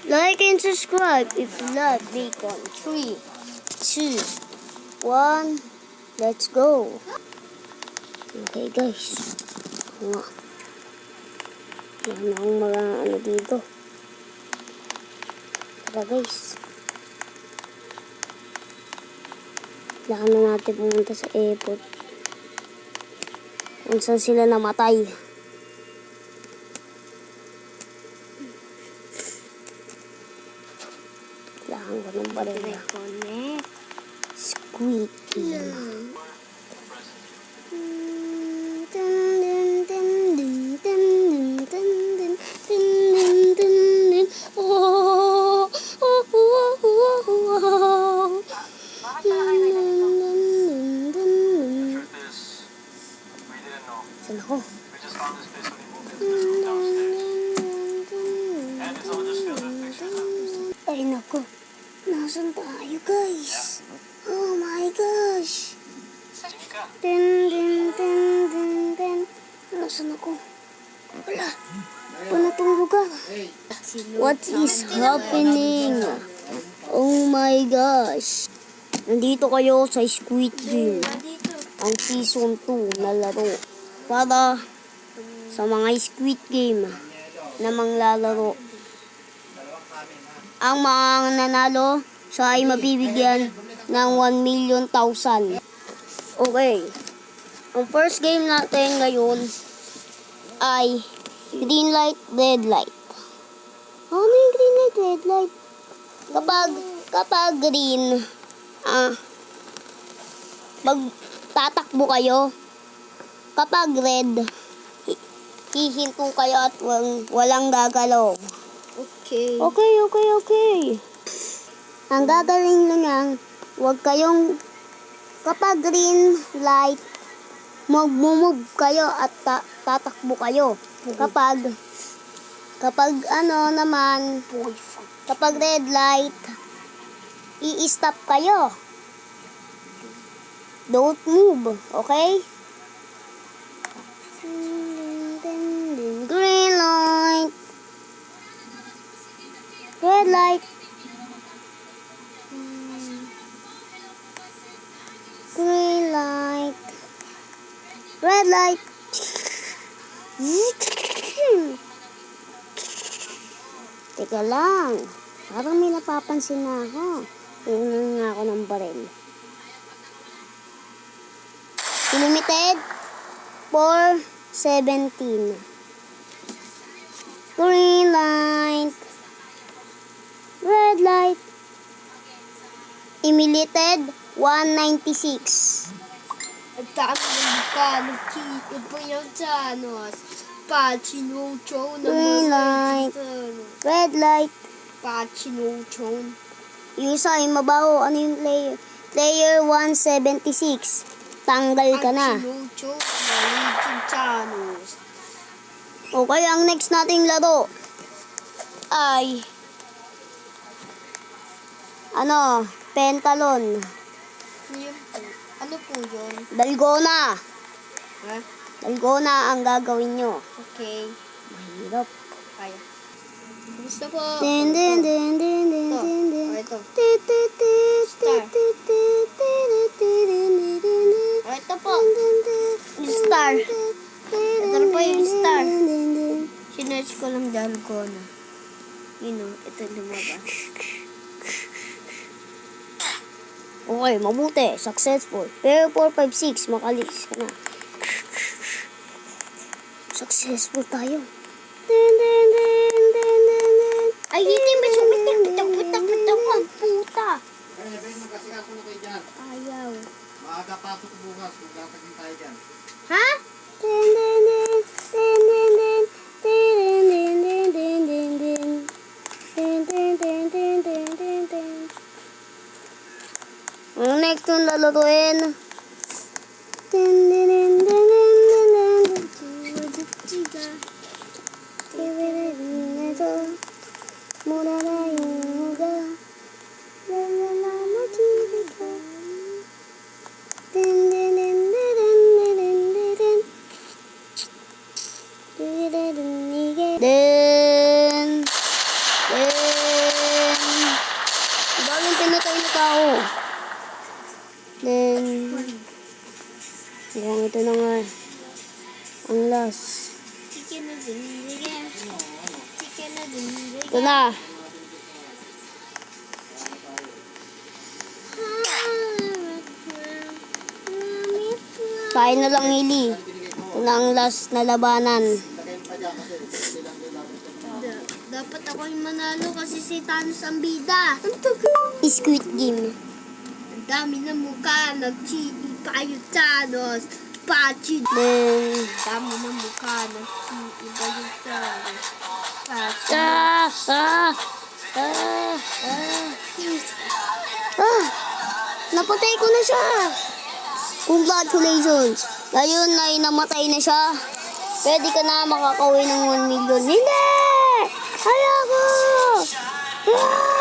Like and subscribe if you love bacon. 3, 2, 1, let's go. Okay guys. Nga. Yan ang mga ano dito. Tara guys. Kailangan na natin pumunta sa airport. Kung saan sila namatay. Kailangan ko ng barila. Squid Game. Saan ako? Ay nako, nasan tayo guys? Oh my gosh! Nasan ako? Wala, paano tong lugar? What is happening? Oh my gosh! Nandito kayo sa Squid Game, ang season 2 na laro. Para sa mga Squid Game na manglalaro. Ang mga nanalo, siya ay mabibigyan ng 1,000,000. Okay. Ang first game natin ngayon ay green light, red light. Ano yung green light, red light? Kapag green, tatakbo kayo. Kapag red, hihinto kayo at walang gagalaw. Okay. Ang gagaling lang, huwag kayong, kapag green light, mag-move kayo at tatakbo kayo. Kapag ano naman, kapag red light, i-stop kayo. Don't move, okay? Green light, red light, green light, red light. Teka lang, parang may napapansin na ako. Tingnan nga ako ng baril. Limited for 17. Green light, red light, imilited 196. At dami ng bukalo, chicken po yung chanos. Pachinucho na Green light, red light. Pachinucho. Yung isa ay mabaho. Ano yung player? Player 176. Tanggal ka na. Pachinucho na chanos. Okay, ang next nating laro ay pentalon. Ano po yun? Dalgona. Ha? Dalgona ang gagawin nyo. Okay. Mahirap. Kaya. Gusto po. Din. Ito. Ito po. Star. Ito po yung star. Sinerch ko lang dalgona. Ito lumabas. Okay, mabuti. Successful. Pero 4, 5, 6, makalis ka na. Successful tayo. Ay, hindi ba bitak ang puta. Ay, nabihin magkasikaso na kayo dyan. Ayaw. Maaga pasok bukas, magkakagin tayo dyan. Ha? Ang next yung lalaroin. Mura na yung huga. Then pa ako. Then, mukhang ito na nga. Ang last. Chicken na zindigan. Chicken na zindigan. Ito na. Kain na lang, Ili. Ito na ang last na labanan. Dapat ako yung manalo kasi si Thanos ang bida. Squid Game. Ang dami na mukha. Nag-cheat pa yung Thanos. Pachi. Then, Ang dami na mukha. Nag-cheat pa yung Thanos. Pachi. Napatay ko na siya. Congratulations. Ngayon ay namatay na siya. Pwede ka na makakauwi ng 1 million. Hindi! Ayoko! Ah!